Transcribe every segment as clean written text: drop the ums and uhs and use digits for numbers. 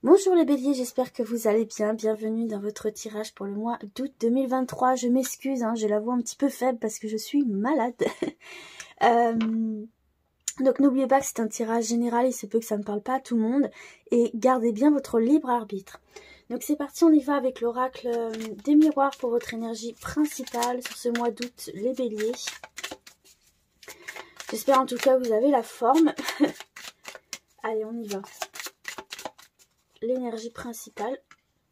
Bonjour les béliers, j'espère que vous allez bien. Bienvenue dans votre tirage pour le mois d'août 2023. Je m'excuse, j'ai la voix un petit peu faible parce que je suis malade. Donc n'oubliez pas que c'est un tirage général, il se peut que ça ne parle pas à tout le monde. Et gardez bien votre libre arbitre. Donc c'est parti, on y va avec l'oracle des miroirs pour votre énergie principale sur ce mois d'août, les béliers. J'espère en tout cas que vous avez la forme. Allez, on y va. L'énergie principale.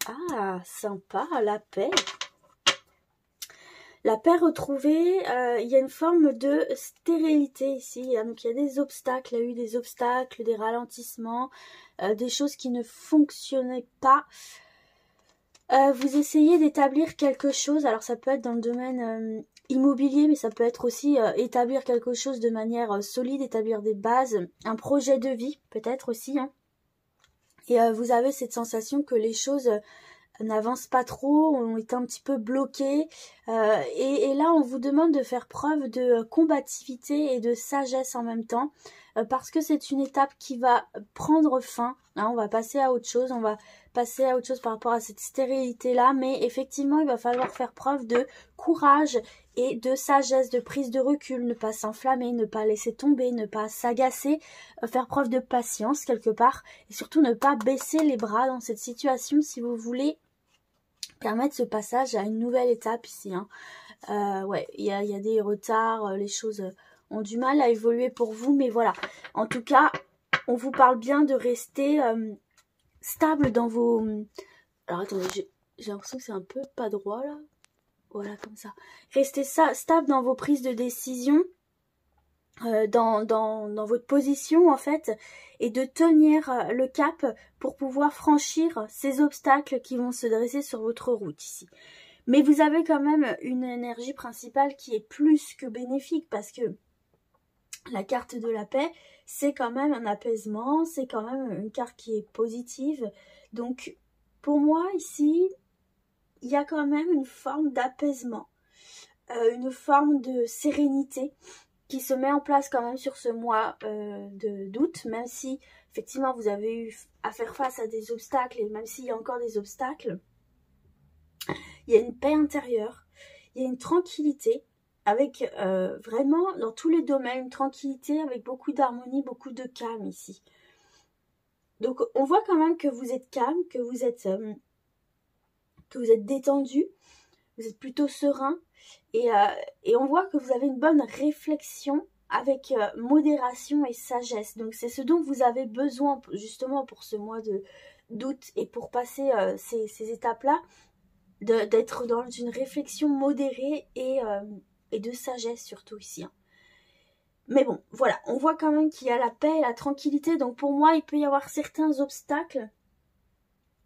Ah, sympa, la paix. La paix retrouvée, il y a une forme de stérilité ici. Donc il y a des obstacles, il y a eu des obstacles, des ralentissements, des choses qui ne fonctionnaient pas. Vous essayez d'établir quelque chose, alors ça peut être dans le domaine immobilier, mais ça peut être aussi établir quelque chose de manière solide, établir des bases, un projet de vie peut-être aussi, Et vous avez cette sensation que les choses n'avancent pas trop, ont été un petit peu bloquées. Et là, on vous demande de faire preuve de combativité et de sagesse en même temps. Parce que c'est une étape qui va prendre fin. On va passer à autre chose. On va passer à autre chose par rapport à cette stérilité-là. Mais effectivement, il va falloir faire preuve de courage et de sagesse, de prise de recul, ne pas s'enflammer, ne pas laisser tomber, ne pas s'agacer, faire preuve de patience quelque part et surtout ne pas baisser les bras dans cette situation si vous voulez permettre ce passage à une nouvelle étape ici. Ouais, il y a des retards, les choses ont du mal à évoluer pour vous, mais voilà. En tout cas, on vous parle bien de rester stable dans vos... Alors attendez, j'ai l'impression que c'est un peu pas droit là. Voilà, comme ça. Restez stable dans vos prises de décision, dans votre position en fait, et de tenir le cap pour pouvoir franchir ces obstacles qui vont se dresser sur votre route ici. Mais vous avez quand même une énergie principale qui est plus que bénéfique parce que la carte de la paix, c'est quand même un apaisement, c'est quand même une carte qui est positive. Donc pour moi ici, il y a quand même une forme d'apaisement, une forme de sérénité qui se met en place quand même sur ce mois d'août, même si effectivement vous avez eu à faire face à des obstacles et même s'il y a encore des obstacles, il y a une paix intérieure, il y a une tranquillité avec vraiment dans tous les domaines, une tranquillité avec beaucoup d'harmonie, beaucoup de calme ici. Donc on voit quand même que vous êtes calme, que vous êtes détendu, vous êtes plutôt serein et on voit que vous avez une bonne réflexion avec modération et sagesse. Donc c'est ce dont vous avez besoin justement pour ce mois d'août et pour passer ces étapes-là, d'être dans une réflexion modérée et de sagesse surtout ici. Mais bon, voilà, on voit quand même qu'il y a la paix et la tranquillité. Donc pour moi, il peut y avoir certains obstacles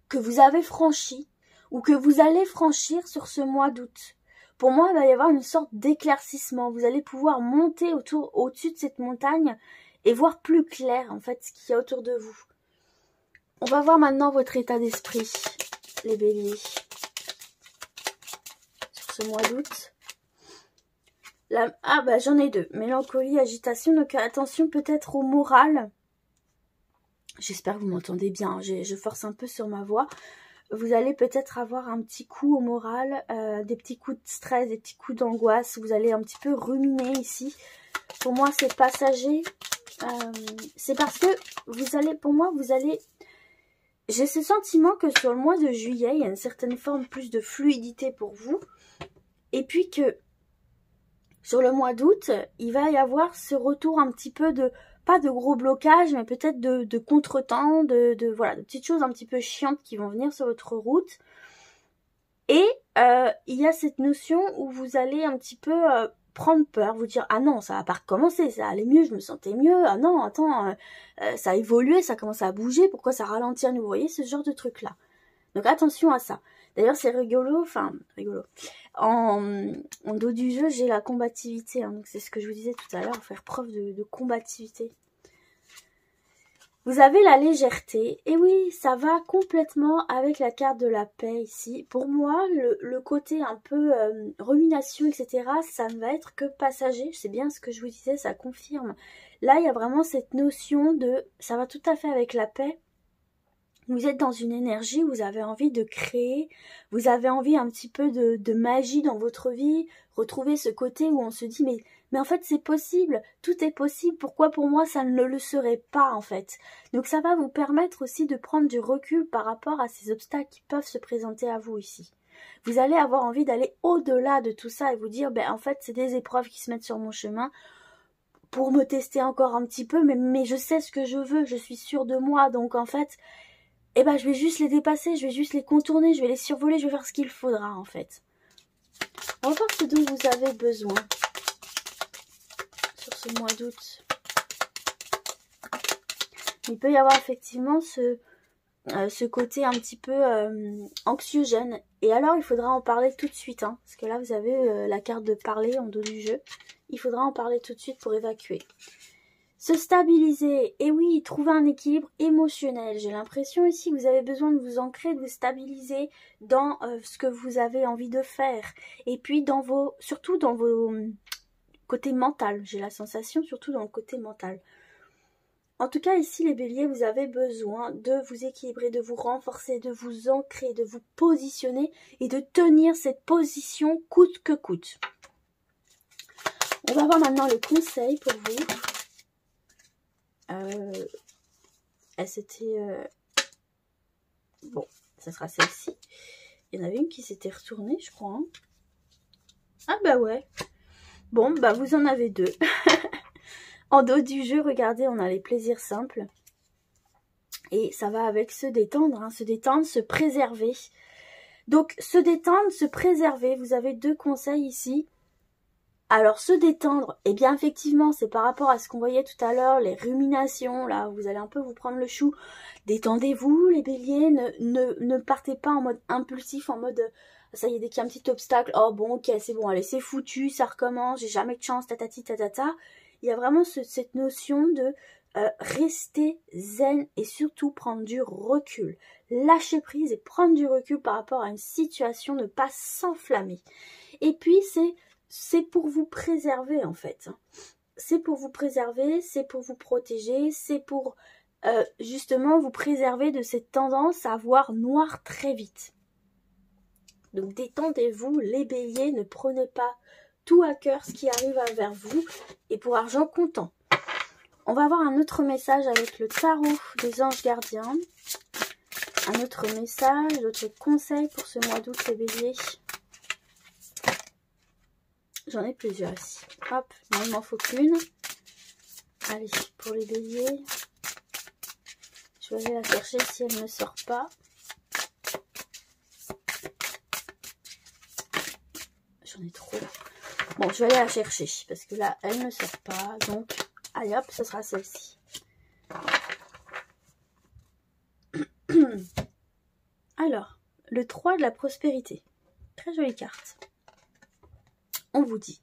que vous avez franchis ou que vous allez franchir sur ce mois d'août. Pour moi, il va y avoir une sorte d'éclaircissement. Vous allez pouvoir monter au-dessus de cette montagne et voir plus clair, en fait, ce qu'il y a autour de vous. On va voir maintenant votre état d'esprit, les béliers, sur ce mois d'août. Ah, bah j'en ai deux. Mélancolie, agitation. Donc attention peut-être au moral. J'espère que vous m'entendez bien. Je force un peu sur ma voix. Vous allez peut-être avoir un petit coup au moral, des petits coups de stress, des petits coups d'angoisse. Vous allez un petit peu ruminer ici. Pour moi, c'est passager. C'est parce que j'ai ce sentiment que sur le mois de juillet, il y a une certaine forme plus de fluidité pour vous. Et puis que sur le mois d'août, il va y avoir ce retour un petit peu de... pas de gros blocages, mais peut-être de contretemps, voilà, de petites choses un petit peu chiantes qui vont venir sur votre route. Et il y a cette notion où vous allez un petit peu prendre peur, vous dire « Ah non, ça va pas recommencer, ça allait mieux, je me sentais mieux. Ah non, attends, ça a évolué, ça commence à bouger, pourquoi ça ralentit à nouveau ?» Vous voyez, ce genre de truc-là. Donc attention à ça. D'ailleurs, c'est rigolo. En dos du jeu, j'ai la combativité. Donc c'est ce que je vous disais tout à l'heure, faire preuve de combativité. Vous avez la légèreté. Et oui, ça va complètement avec la carte de la paix ici. Pour moi, le côté un peu rumination, etc., ça ne va être que passager. C'est bien ce que je vous disais, ça confirme. Là, il y a vraiment cette notion de... Ça va tout à fait avec la paix. Vous êtes dans une énergie où vous avez envie de créer, vous avez envie un petit peu de magie dans votre vie, retrouver ce côté où on se dit mais en fait c'est possible, tout est possible, pourquoi pour moi ça ne le serait pas en fait. Donc ça va vous permettre aussi de prendre du recul par rapport à ces obstacles qui peuvent se présenter à vous ici. Vous allez avoir envie d'aller au-delà de tout ça et vous dire en fait c'est des épreuves qui se mettent sur mon chemin pour me tester encore un petit peu, mais je sais ce que je veux, je suis sûre de moi, donc en fait je vais juste les dépasser, je vais juste les contourner, je vais les survoler, je vais faire ce qu'il faudra en fait. On va voir ce dont vous avez besoin sur ce mois d'août. Il peut y avoir effectivement ce côté un petit peu anxiogène. Et alors il faudra en parler tout de suite, hein, parce que là vous avez la carte de parler en dos du jeu. Il faudra en parler tout de suite pour évacuer. Se stabiliser, et oui, trouver un équilibre émotionnel. J'ai l'impression ici que vous avez besoin de vous ancrer, de vous stabiliser dans ce que vous avez envie de faire. Et puis surtout dans vos côtés mental. J'ai la sensation surtout dans le côté mental. En tout cas, ici, les béliers, vous avez besoin de vous équilibrer, de vous renforcer, de vous ancrer, de vous positionner et de tenir cette position coûte que coûte. On va voir maintenant le conseil pour vous. C'était bon, ça sera celle-ci. Il y en avait une qui s'était retournée, je crois. Hein. Ah bah ouais. Bon, bah vous en avez deux. En dos du jeu, regardez, on a les plaisirs simples. Et ça va avec se détendre, hein, se détendre, se préserver. Donc, se détendre, se préserver, vous avez deux conseils ici. Alors, se détendre, eh bien, effectivement, c'est par rapport à ce qu'on voyait tout à l'heure, les ruminations, là, vous allez un peu vous prendre le chou. Détendez-vous, les béliers, ne partez pas en mode impulsif, en mode, ça y est, dès qu'il y a un petit obstacle, oh bon, ok, c'est bon, allez, c'est foutu, ça recommence, j'ai jamais de chance, tatati, tatata. Il y a vraiment cette notion de rester zen et surtout prendre du recul. Lâcher prise et prendre du recul par rapport à une situation, ne pas s'enflammer. Et puis, c'est pour vous préserver en fait. C'est pour vous préserver, c'est pour vous protéger, c'est pour justement vous préserver de cette tendance à voir noir très vite. Donc détendez-vous, les béliers, ne prenez pas tout à cœur ce qui arrive vers vous et pour argent comptant. On va avoir un autre message avec le tarot des anges gardiens. Un autre message, d'autres conseils pour ce mois d'août, les béliers. J'en ai plusieurs ici. Hop, non, il m'en faut qu'une. Allez, pour les béliers. Je vais aller la chercher si elle ne sort pas. J'en ai trop. Bon, je vais aller la chercher parce que là, elle ne sort pas. Donc, allez hop, ce sera celle-ci. Alors, le 3 de la prospérité. Très jolie carte. On vous dit,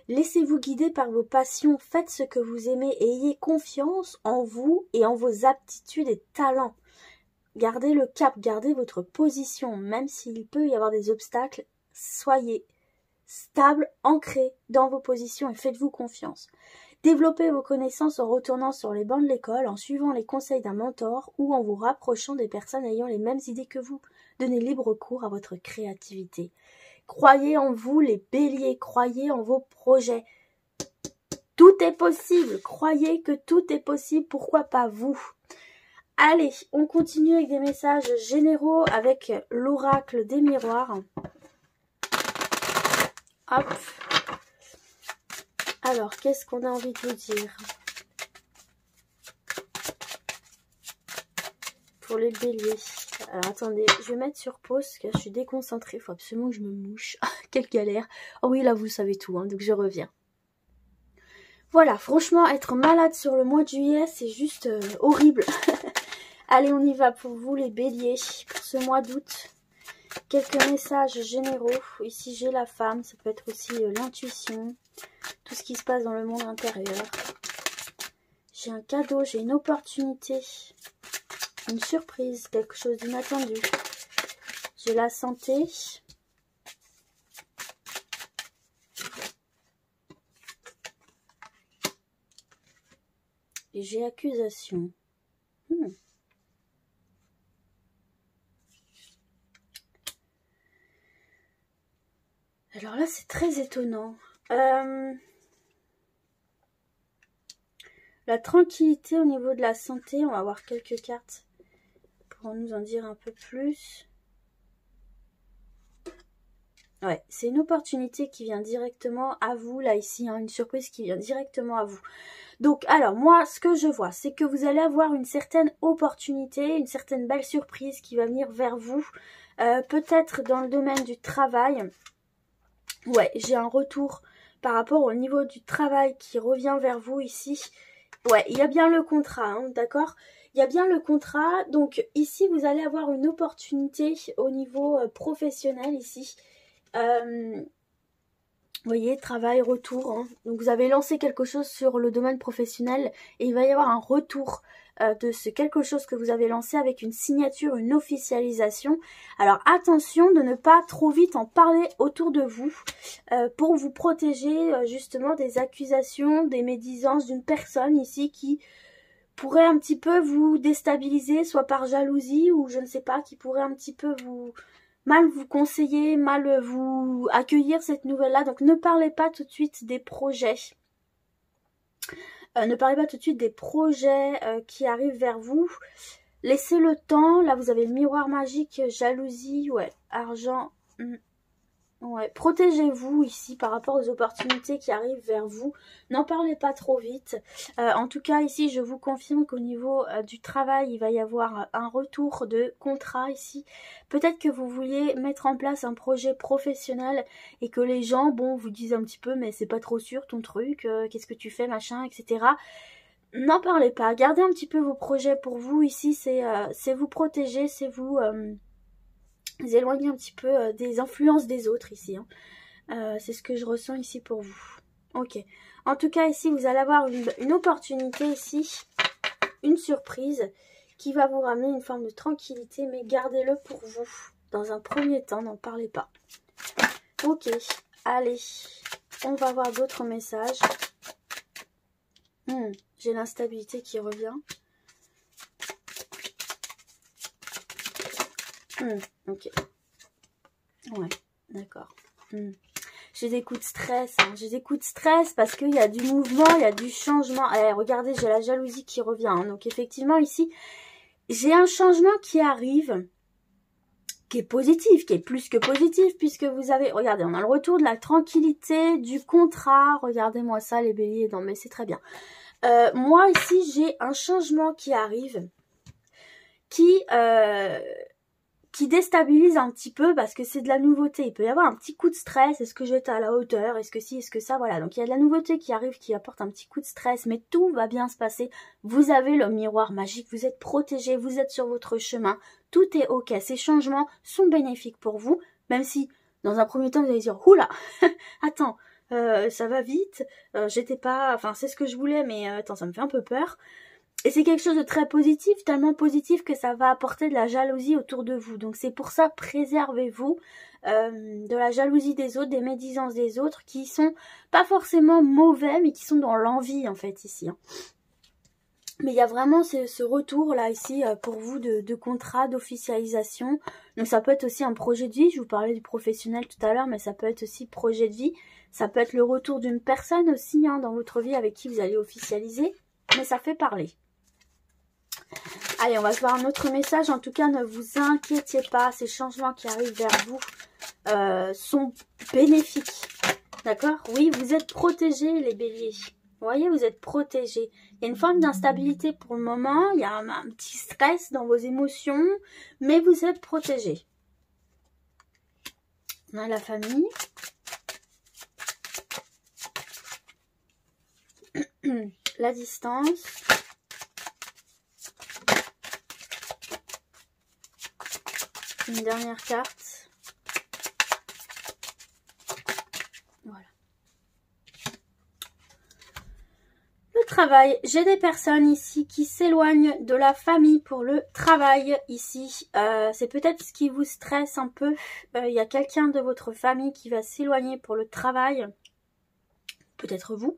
laissez-vous guider par vos passions, faites ce que vous aimez et ayez confiance en vous et en vos aptitudes et talents. Gardez le cap, gardez votre position, même s'il peut y avoir des obstacles, soyez stable, ancré dans vos positions et faites-vous confiance. Développez vos connaissances en retournant sur les bancs de l'école, en suivant les conseils d'un mentor ou en vous rapprochant des personnes ayant les mêmes idées que vous. Donnez libre cours à votre créativité. Croyez en vous, les béliers, croyez en vos projets. Tout est possible, croyez que tout est possible, pourquoi pas vous? Allez, on continue avec des messages généraux avec l'oracle des miroirs. Hop. Alors, qu'est-ce qu'on a envie de vous dire? Pour les béliers. Alors, attendez, je vais mettre sur pause parce que je suis déconcentrée. Il faut absolument que je me mouche. Quelle galère. Oh oui, là, vous savez tout, hein, donc je reviens. Voilà, franchement, être malade sur le mois de juillet, c'est juste horrible. Allez, on y va pour vous, les béliers, pour ce mois d'août. Quelques messages généraux. Ici, j'ai la femme. Ça peut être aussi l'intuition. Tout ce qui se passe dans le monde intérieur. J'ai un cadeau, j'ai une opportunité. Une surprise, quelque chose d'inattendu. J'ai la santé. Et j'ai accusation. Alors là, c'est très étonnant. La tranquillité au niveau de la santé, on va voir quelques cartes pour nous en dire un peu plus. Ouais, c'est une opportunité qui vient directement à vous, là, ici, hein, une surprise qui vient directement à vous. Donc, alors, moi, ce que je vois, c'est que vous allez avoir une certaine opportunité, une certaine belle surprise qui va venir vers vous, peut-être dans le domaine du travail. Ouais, j'ai un retour par rapport au niveau du travail qui revient vers vous ici. Ouais, il y a bien le contrat, hein, d'accord? Il y a bien le contrat, donc ici, vous allez avoir une opportunité au niveau professionnel ici. Vous voyez, travail, retour. Hein. Donc vous avez lancé quelque chose sur le domaine professionnel et il va y avoir un retour de ce quelque chose que vous avez lancé avec une signature, une officialisation. Alors attention de ne pas trop vite en parler autour de vous pour vous protéger justement des accusations, des médisances d'une personne ici qui pourrait un petit peu vous déstabiliser, soit par jalousie ou je ne sais pas, qui pourrait un petit peu mal vous conseiller, mal vous accueillir cette nouvelle-là. Donc ne parlez pas tout de suite des projets. Ne parlez pas tout de suite des projets qui arrivent vers vous. Laissez le temps. Là, vous avez le miroir magique, jalousie, ouais, argent. Ouais, protégez-vous ici par rapport aux opportunités qui arrivent vers vous. N'en parlez pas trop vite. En tout cas, ici, je vous confirme qu'au niveau du travail, il va y avoir un retour de contrat ici. Peut-être que vous vouliez mettre en place un projet professionnel et que les gens, bon, vous disent un petit peu, mais c'est pas trop sûr ton truc, qu'est-ce que tu fais, machin, etc. N'en parlez pas. Gardez un petit peu vos projets pour vous. Ici, c'est vous protéger, c'est vous éloigner un petit peu des influences des autres ici. Hein. C'est ce que je ressens ici pour vous. Ok. En tout cas, ici, vous allez avoir une opportunité ici, une surprise qui va vous ramener une forme de tranquillité, mais gardez-le pour vous. Dans un premier temps, n'en parlez pas. Ok. Allez. On va voir d'autres messages. J'ai l'instabilité qui revient. Ok. Ouais, d'accord. J'ai des coups de stress. Hein. J'ai des coups de stress parce qu'il y a du mouvement, il y a du changement. Allez, regardez, j'ai la jalousie qui revient. Hein. Donc effectivement, ici, j'ai un changement qui arrive, qui est positif, qui est plus que positif, puisque vous avez... Regardez, on a le retour de la tranquillité, du contrat. Regardez-moi ça, les béliers. Non, mais c'est très bien. Moi, ici, j'ai un changement qui arrive, qui déstabilise un petit peu parce que c'est de la nouveauté. Il peut y avoir un petit coup de stress. Est-ce que je vais être à la hauteur? Est-ce que si? Est-ce que ça? Voilà. Donc il y a de la nouveauté qui arrive, qui apporte un petit coup de stress. Mais tout va bien se passer. Vous avez le miroir magique. Vous êtes protégé. Vous êtes sur votre chemin. Tout est ok. Ces changements sont bénéfiques pour vous. Même si, dans un premier temps, vous allez dire, oula, attends, ça va vite. J'étais pas... Enfin, c'est ce que je voulais, mais attends, ça me fait un peu peur. Et c'est quelque chose de très positif, tellement positif que ça va apporter de la jalousie autour de vous. Donc c'est pour ça, préservez-vous de la jalousie des autres, des médisances des autres, qui sont pas forcément mauvais, mais qui sont dans l'envie en fait ici. Hein. Mais il y a vraiment ce retour là ici pour vous de contrat, d'officialisation. Donc ça peut être aussi un projet de vie, je vous parlais du professionnel tout à l'heure, mais ça peut être aussi projet de vie. Ça peut être le retour d'une personne aussi hein, dans votre vie avec qui vous allez officialiser, mais ça fait parler. Allez, on va se voir un autre message. En tout cas, ne vous inquiétez pas. Ces changements qui arrivent vers vous sont bénéfiques. D'accord? Oui, vous êtes protégés, les béliers. Vous voyez, vous êtes protégés. Il y a une forme d'instabilité pour le moment. Il y a un petit stress dans vos émotions. Mais vous êtes protégés. On a la famille. La distance. Une dernière carte. Voilà. Le travail. J'ai des personnes ici qui s'éloignent de la famille pour le travail ici. C'est peut-être ce qui vous stresse un peu. Il y a quelqu'un de votre famille qui va s'éloigner pour le travail. Peut-être vous.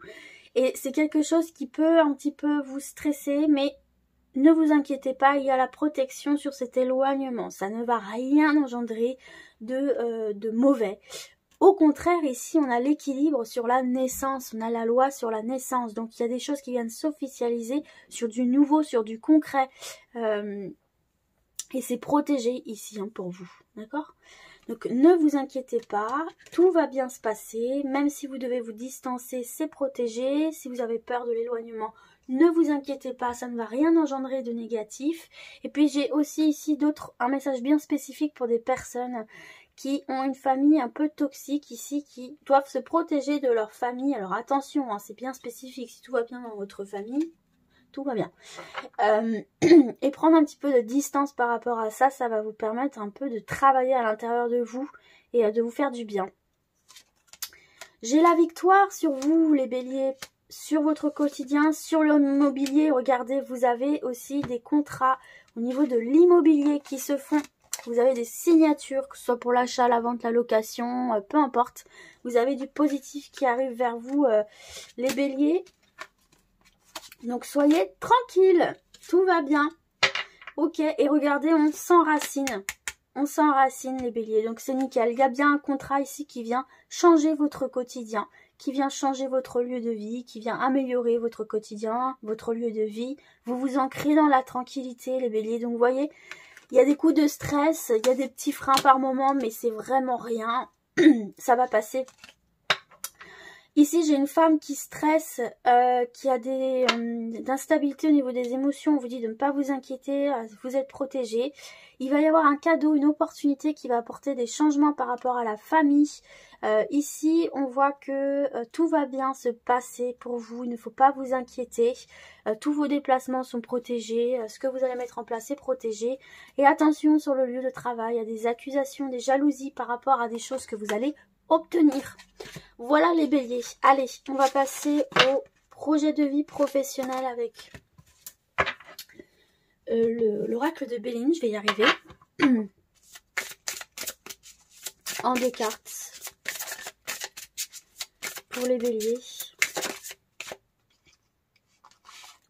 Et c'est quelque chose qui peut un petit peu vous stresser, mais... Ne vous inquiétez pas, il y a la protection sur cet éloignement. Ça ne va rien engendrer de mauvais. Au contraire, ici, on a l'équilibre sur la naissance, on a la loi sur la naissance. Donc, il y a des choses qui viennent s'officialiser sur du nouveau, sur du concret. Et c'est protégé ici hein, pour vous, d'accord? Donc, ne vous inquiétez pas, tout va bien se passer. Même si vous devez vous distancer, c'est protégé. Si vous avez peur de l'éloignement, ne vous inquiétez pas, ça ne va rien engendrer de négatif. Et puis, j'ai aussi ici un message bien spécifique pour des personnes qui ont une famille un peu toxique ici, qui doivent se protéger de leur famille. Alors attention, hein, c'est bien spécifique, si tout va bien dans votre famille, tout va bien. Et prendre un petit peu de distance par rapport à ça, ça va vous permettre un peu de travailler à l'intérieur de vous et de vous faire du bien. J'ai la victoire sur vous, les béliers, sur votre quotidien, sur l'immobilier. Regardez, vous avez aussi des contrats au niveau de l'immobilier qui se font. Vous avez des signatures, que ce soit pour l'achat, la vente, la location, peu importe. Vous avez du positif qui arrive vers vous, les béliers. Donc, soyez tranquilles. Tout va bien. Ok, et regardez, on s'enracine. On s'enracine, les béliers. Donc, c'est nickel. Il y a bien un contrat ici qui vient changer votre quotidien, qui vient changer votre lieu de vie, qui vient améliorer votre quotidien, votre lieu de vie. Vous vous ancrez dans la tranquillité, les béliers. Donc, vous voyez... Il y a des coups de stress, il y a des petits freins par moment, mais c'est vraiment rien. Ça va passer. Ici, j'ai une femme qui stresse, qui a d'instabilité au niveau des émotions. On vous dit de ne pas vous inquiéter, vous êtes protégé. Il va y avoir un cadeau, une opportunité qui va apporter des changements par rapport à la famille. Ici, on voit que tout va bien se passer pour vous. Il ne faut pas vous inquiéter. Tous vos déplacements sont protégés. Ce que vous allez mettre en place est protégé. Et attention sur le lieu de travail. Il y a des accusations, des jalousies par rapport à des choses que vous allez obtenir. Voilà les béliers. Allez, on va passer au projet de vie professionnel avec l'oracle de Béline. Je vais y arriver. En 2 cartes. Pour les béliers.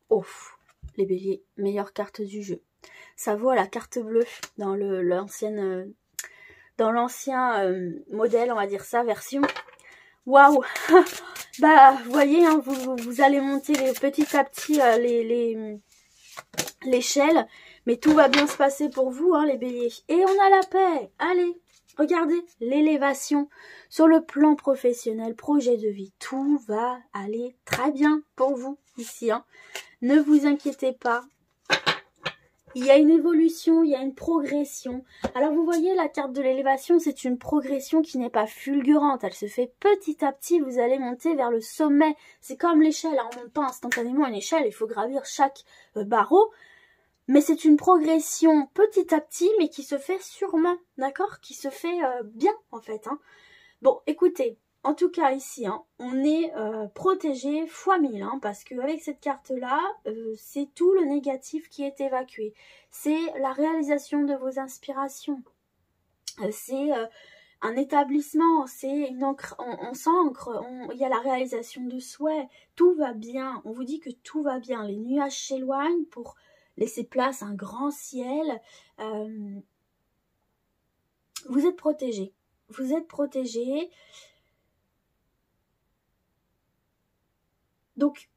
Oh, les béliers, meilleure carte du jeu. Ça vaut à la carte bleue dans l'ancien modèle, on va dire ça, version. Waouh. Bah, vous voyez, hein, vous allez monter petit à petit l'échelle, mais tout va bien se passer pour vous, hein, les béliers. Et on a la paix. Allez, regardez, l'élévation sur le plan professionnel, projet de vie. Tout va aller très bien pour vous ici. Hein. Ne vous inquiétez pas. Il y a une évolution, il y a une progression. Alors vous voyez, la carte de l'élévation, c'est une progression qui n'est pas fulgurante. Elle se fait petit à petit, vous allez monter vers le sommet. C'est comme l'échelle, hein. On ne monte pas instantanément une échelle, il faut gravir chaque barreau. Mais c'est une progression petit à petit, mais qui se fait sûrement, d'accord? Qui se fait bien, en fait. Hein. Bon, écoutez, en tout cas ici, hein, on est protégé x1000, hein, parce qu'avec cette carte-là, c'est tout le négatif qui est évacué. C'est la réalisation de vos inspirations. C'est un établissement, c'est une encre, on s'ancre, il y a la réalisation de souhaits. Tout va bien, on vous dit que tout va bien. Les nuages s'éloignent pour laisser place à un grand ciel. Vous êtes protégé. Vous êtes protégé. Donc,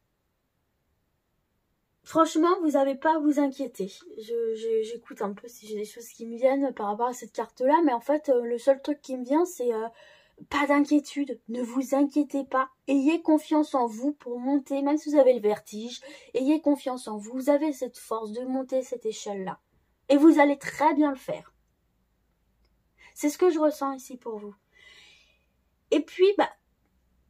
franchement, vous n'avez pas à vous inquiéter. J'écoute un peu si j'ai des choses qui me viennent par rapport à cette carte-là. Mais en fait, le seul truc qui me vient, c'est pas d'inquiétude. Ne vous inquiétez pas. Ayez confiance en vous pour monter, même si vous avez le vertige. Ayez confiance en vous. Vous avez cette force de monter cette échelle-là. Et vous allez très bien le faire. C'est ce que je ressens ici pour vous. Et puis, bah,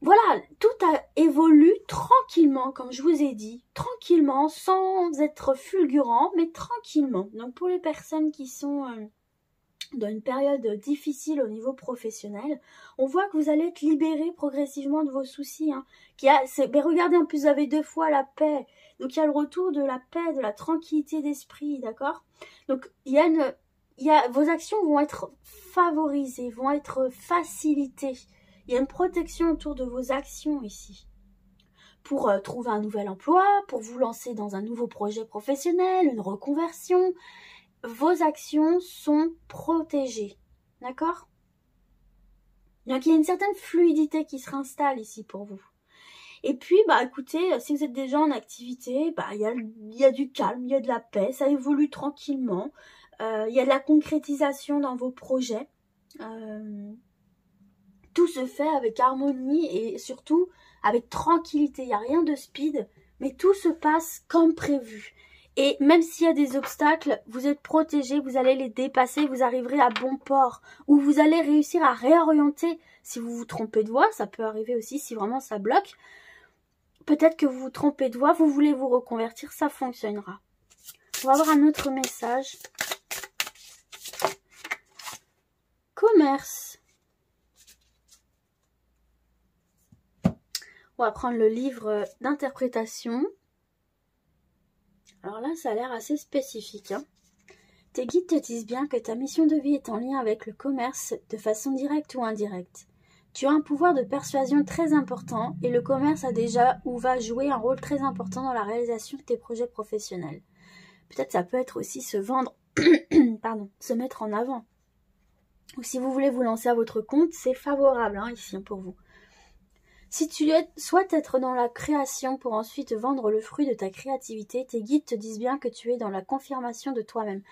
voilà, tout évolue tranquillement, comme je vous ai dit, tranquillement, sans être fulgurant, mais tranquillement. Donc pour les personnes qui sont dans une période difficile au niveau professionnel, on voit que vous allez être libérés progressivement de vos soucis. Hein. Mais regardez, en plus, vous avez 2 fois la paix. Donc il y a le retour de la paix, de la tranquillité d'esprit, d'accord? Donc vos actions vont être favorisées, vont être facilitées. Il y a une protection autour de vos actions ici. Pour trouver un nouvel emploi, pour vous lancer dans un nouveau projet professionnel, une reconversion, vos actions sont protégées. D'accord? Il Donc il y a une certaine fluidité qui se réinstalle ici pour vous. Et puis, bah écoutez, si vous êtes déjà en activité, bah il y a du calme, il y a de la paix, ça évolue tranquillement. Il y a de la concrétisation dans vos projets. Tout se fait avec harmonie et surtout avec tranquillité. Il n'y a rien de speed, mais tout se passe comme prévu. Et même s'il y a des obstacles, vous êtes protégé, vous allez les dépasser, vous arriverez à bon port. Ou vous allez réussir à réorienter si vous vous trompez de voie. Ça peut arriver aussi si vraiment ça bloque. Peut-être que vous vous trompez de voie, vous voulez vous reconvertir, ça fonctionnera. On va avoir un autre message. Commerce. On va prendre le livre d'interprétation. Alors là, ça a l'air assez spécifique. Hein. Tes guides te disent bien que ta mission de vie est en lien avec le commerce de façon directe ou indirecte. Tu as un pouvoir de persuasion très important et le commerce a déjà ou va jouer un rôle très important dans la réalisation de tes projets professionnels. Peut-être ça peut être aussi se vendre, pardon, se mettre en avant. Ou si vous voulez vous lancer à votre compte, c'est favorable hein, ici pour vous. Si tu souhaites être dans la création pour ensuite vendre le fruit de ta créativité, tes guides te disent bien que tu es dans la confirmation de toi-même.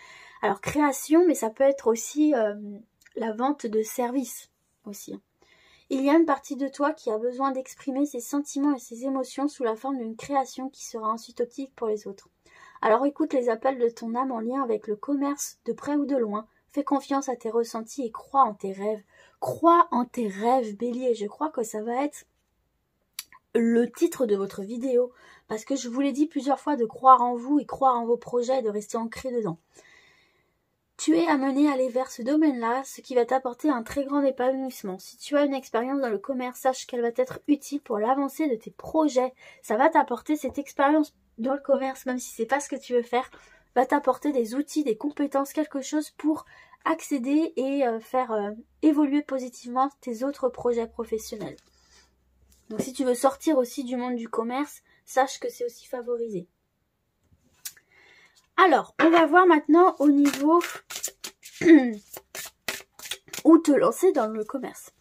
Alors création, mais ça peut être aussi la vente de services aussi. Il y a une partie de toi qui a besoin d'exprimer ses sentiments et ses émotions sous la forme d'une création qui sera ensuite utile pour les autres. Alors écoute les appels de ton âme en lien avec le commerce, de près ou de loin. Fais confiance à tes ressentis et crois en tes rêves. Crois en tes rêves, Bélier. Je crois que ça va être le titre de votre vidéo. Parce que je vous l'ai dit plusieurs fois de croire en vous et croire en vos projets et de rester ancré dedans. Tu es amené à aller vers ce domaine-là, ce qui va t'apporter un très grand épanouissement. Si tu as une expérience dans le commerce, sache qu'elle va être utile pour l'avancée de tes projets. Ça va t'apporter cette expérience dans le commerce, même si c'est pas ce que tu veux faire, va t'apporter des outils, des compétences, quelque chose pour accéder et faire évoluer positivement tes autres projets professionnels. Donc si tu veux sortir aussi du monde du commerce, sache que c'est aussi favorisé. Alors, on va voir maintenant au niveau où te lancer dans le commerce.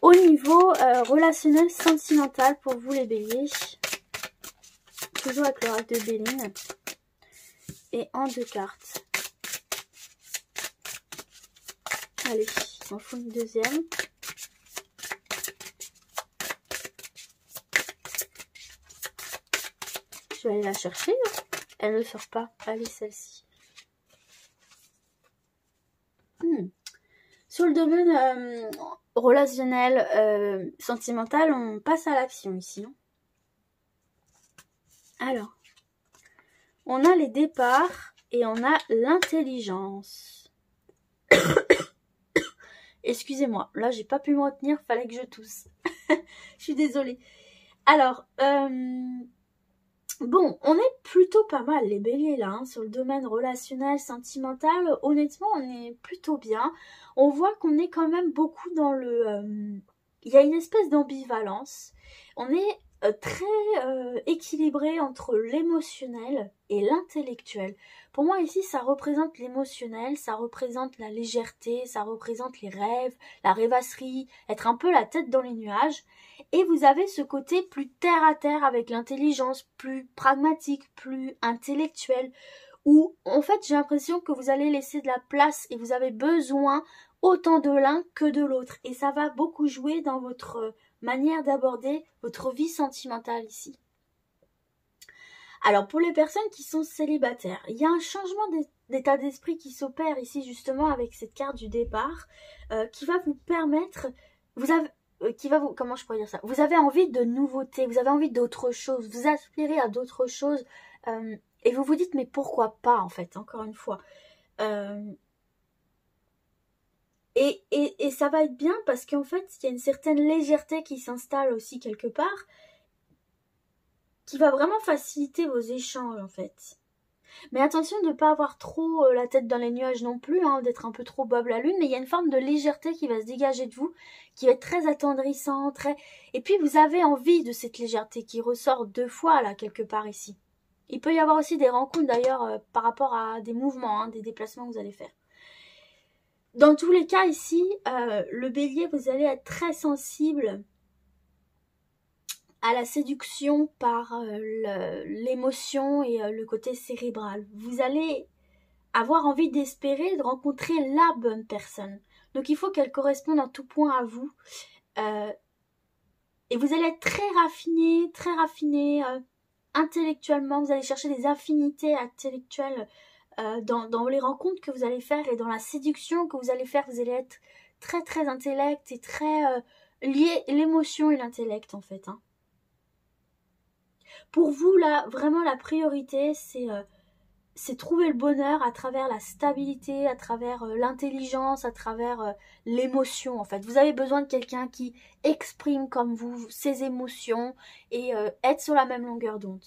Au niveau relationnel, sentimental pour vous les béliers. Toujours avec l'oracle de Béline. Et en 2 cartes. Allez, on fout une deuxième. Je vais aller la chercher. Elle ne sort pas. Allez, celle-ci. Sur le domaine relationnel, sentimental, on passe à l'action ici. Alors, on a les départs et on a l'intelligence. Excusez-moi, là j'ai pas pu me retenir, fallait que je tousse. Je suis désolée. Alors, bon, on est plutôt pas mal les béliers là, hein, sur le domaine relationnel, sentimental. Honnêtement, on est plutôt bien. On voit qu'on est quand même beaucoup dans le... il y a une espèce d'ambivalence. On est très équilibré entre l'émotionnel et l'intellectuel. Pour moi ici, ça représente l'émotionnel, ça représente la légèreté, ça représente les rêves, la rêvasserie, être un peu la tête dans les nuages. Et vous avez ce côté plus terre à terre avec l'intelligence, plus pragmatique, plus intellectuel, où en fait j'ai l'impression que vous allez laisser de la place et vous avez besoin autant de l'un que de l'autre. Et ça va beaucoup jouer dans votre manière d'aborder votre vie sentimentale ici. Alors pour les personnes qui sont célibataires, il y a un changement d'état d'esprit qui s'opère ici justement avec cette carte du départ qui va vous permettre, comment je pourrais dire ça, vous avez envie de nouveautés, vous avez envie d'autre chose, vous aspirez à d'autres choses et vous vous dites mais pourquoi pas en fait, encore une fois. Et ça va être bien parce qu'en fait, il y a une certaine légèreté qui s'installe aussi quelque part, qui va vraiment faciliter vos échanges en fait. Mais attention de ne pas avoir trop la tête dans les nuages non plus, hein, d'être un peu trop Bob la lune, mais il y a une forme de légèreté qui va se dégager de vous, qui va être très attendrissant, et puis vous avez envie de cette légèreté qui ressort 2 fois là, quelque part ici. Il peut y avoir aussi des rencontres d'ailleurs par rapport à des mouvements, hein, des déplacements que vous allez faire. Dans tous les cas ici, le bélier, vous allez être très sensible à la séduction par l'émotion et le côté cérébral. Vous allez avoir envie d'espérer de rencontrer la bonne personne. Donc il faut qu'elle corresponde en tout point à vous. Et vous allez être très raffiné intellectuellement. Vous allez chercher des affinités intellectuelles dans les rencontres que vous allez faire et dans la séduction que vous allez faire. Vous allez être très intellect et très lié l'émotion et l'intellect en fait. Hein. Pour vous, là, vraiment la priorité, c'est trouver le bonheur à travers la stabilité, à travers l'intelligence, à travers l'émotion en fait. Vous avez besoin de quelqu'un qui exprime comme vous ses émotions et être sur la même longueur d'onde.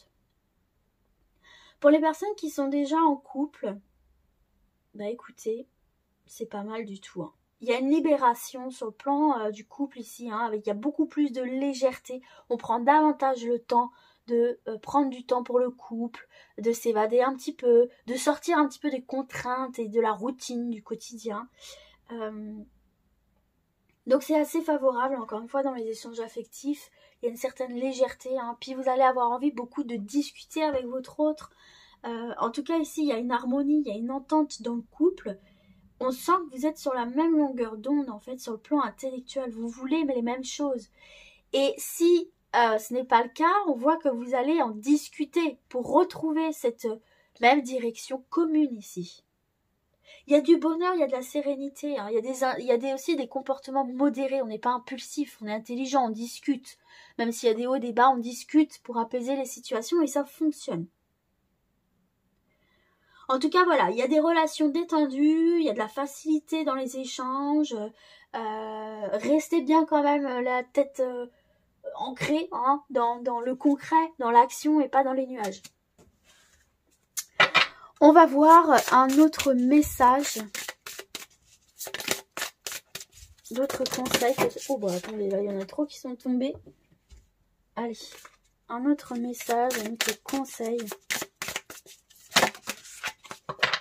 Pour les personnes qui sont déjà en couple, bah écoutez, c'est pas mal du tout. Hein. Il y a une libération sur le plan du couple ici, hein, il y a beaucoup plus de légèreté. On prend davantage le temps de prendre du temps pour le couple, de s'évader un petit peu, de sortir un petit peu des contraintes et de la routine du quotidien. Donc c'est assez favorable, encore une fois, dans les échanges affectifs. Il y a une certaine légèreté. Hein. Puis vous allez avoir envie beaucoup de discuter avec votre autre. En tout cas, ici, il y a une harmonie, il y a une entente dans le couple. On sent que vous êtes sur la même longueur d'onde, en fait, sur le plan intellectuel. Vous voulez les mêmes choses. Et si ce n'est pas le cas, on voit que vous allez en discuter pour retrouver cette même direction commune ici. Il y a du bonheur, il y a de la sérénité, hein. Il y a aussi des comportements modérés, on n'est pas impulsif, on est intelligent, on discute. Même s'il y a des hauts, des bas, on discute pour apaiser les situations et ça fonctionne. En tout cas, voilà, il y a des relations détendues, il y a de la facilité dans les échanges. Restez bien quand même la tête ancrée hein, dans le concret, dans l'action et pas dans les nuages. On va voir un autre message. D'autres conseils. Oh bah attendez, là il y en a trop qui sont tombés. Allez, un autre message, un autre conseil.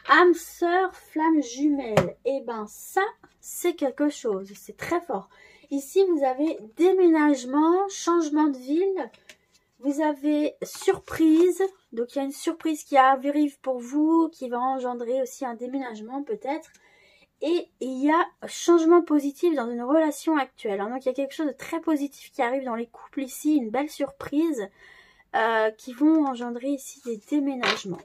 Âme sœur, flamme jumelle. Eh ben ça, c'est quelque chose. C'est très fort. Ici, vous avez déménagement, changement de ville. Vous avez surprise. Donc, il y a une surprise qui arrive pour vous, qui va engendrer aussi un déménagement peut-être. Et il y a changement positif dans une relation actuelle. Donc, il y a quelque chose de très positif qui arrive dans les couples ici. Une belle surprise qui vont engendrer ici des déménagements.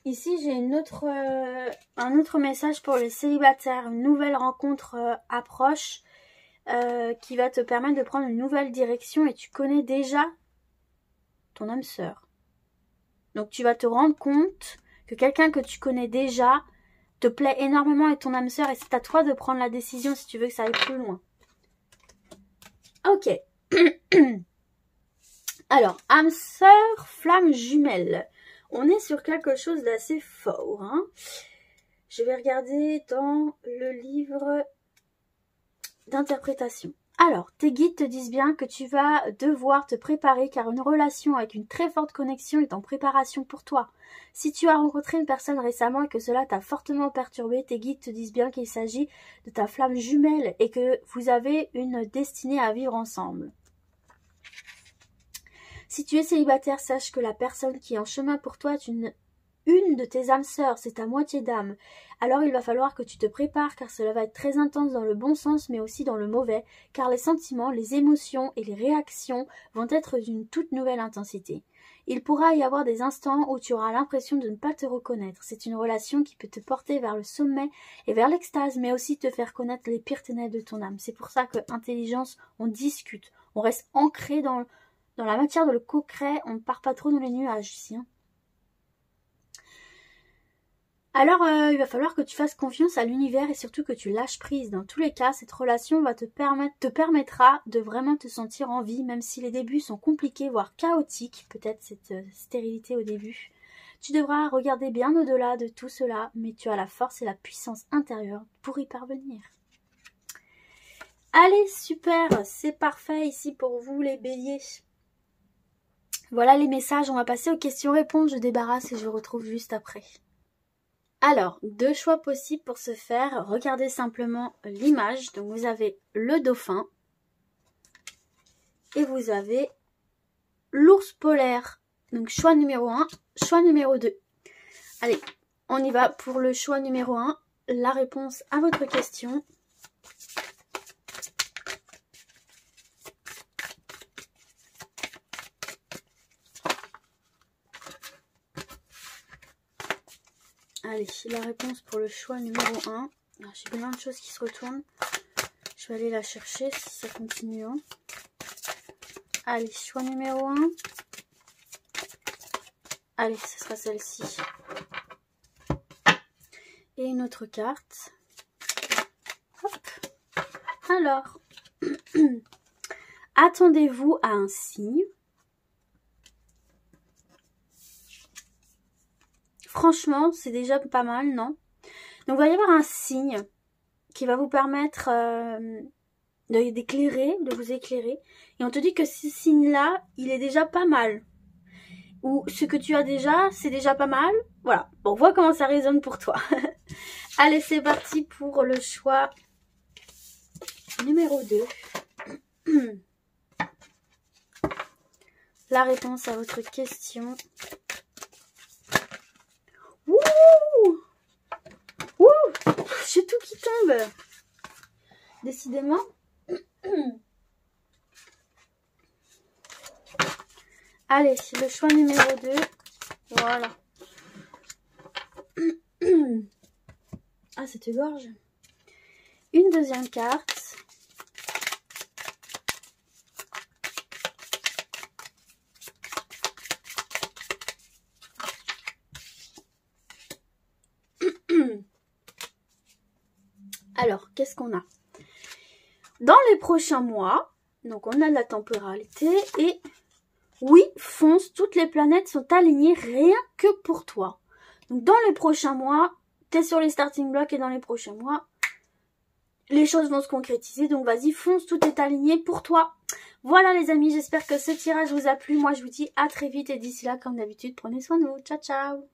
Ici, j'ai un autre message pour les célibataires. Une nouvelle rencontre approche qui va te permettre de prendre une nouvelle direction et tu connais déjà ton âme sœur. Donc, tu vas te rendre compte que quelqu'un que tu connais déjà te plaît énormément avec ton âme sœur et c'est à toi de prendre la décision si tu veux que ça aille plus loin. Ok. Alors, âme sœur, flamme jumelle. On est sur quelque chose d'assez fort. Hein. Je vais regarder dans le livre d'interprétation. Alors, tes guides te disent bien que tu vas devoir te préparer car une relation avec une très forte connexion est en préparation pour toi. Si tu as rencontré une personne récemment et que cela t'a fortement perturbé, tes guides te disent bien qu'il s'agit de ta flamme jumelle et que vous avez une destinée à vivre ensemble. Si tu es célibataire, sache que la personne qui est en chemin pour toi est une de tes âmes sœurs, c'est ta moitié d'âme. Alors il va falloir que tu te prépares car cela va être très intense dans le bon sens mais aussi dans le mauvais, car les sentiments, les émotions et les réactions vont être d'une toute nouvelle intensité. Il pourra y avoir des instants où tu auras l'impression de ne pas te reconnaître. C'est une relation qui peut te porter vers le sommet et vers l'extase, mais aussi te faire connaître les pires ténèbres de ton âme. C'est pour ça que intelligence, on discute, on reste ancré dans la matière de le concret, on ne part pas trop dans les nuages ici. Hein. Alors, il va falloir que tu fasses confiance à l'univers et surtout que tu lâches prise. Dans tous les cas, cette relation va te permettra de vraiment te sentir en vie, même si les débuts sont compliqués, voire chaotiques, peut-être cette stérilité au début. Tu devras regarder bien au-delà de tout cela, mais tu as la force et la puissance intérieure pour y parvenir. Allez, super, c'est parfait ici pour vous les béliers. Voilà les messages, on va passer aux questions-réponses, je débarrasse et je retrouve juste après. Alors, 2 choix possibles pour ce faire. Regardez simplement l'image. Donc, vous avez le dauphin et vous avez l'ours polaire. Donc, choix numéro 1, choix numéro 2. Allez, on y va pour le choix numéro 1. La réponse à votre question. Allez, la réponse pour le choix numéro 1. J'ai plein de choses qui se retournent. Je vais aller la chercher si ça continue. Hein. Allez, choix numéro 1. Allez, ce sera celle-ci. Et une autre carte. Hop. Alors, attendez-vous à un signe. Franchement, c'est déjà pas mal, non? Donc, il va y avoir un signe qui va vous permettre d'éclairer, de vous éclairer. Et on te dit que ce signe-là, il est déjà pas mal. Ou ce que tu as déjà, c'est déjà pas mal. Voilà, bon, on voit comment ça résonne pour toi. Allez, c'est parti pour le choix numéro 2. La réponse à votre question. Wouh! Wouh! J'ai tout qui tombe. Décidément. Allez, le choix numéro 2. Voilà. Ah, c'était gorge. Une deuxième carte. Alors, qu'est-ce qu'on a? Dans les prochains mois, donc on a la temporalité et oui, fonce, toutes les planètes sont alignées rien que pour toi. Donc dans les prochains mois, tu es sur les starting blocks et dans les prochains mois, les choses vont se concrétiser. Donc vas-y, fonce, tout est aligné pour toi. Voilà les amis, j'espère que ce tirage vous a plu. Moi je vous dis à très vite et d'ici là, comme d'habitude, prenez soin de vous. Ciao, ciao!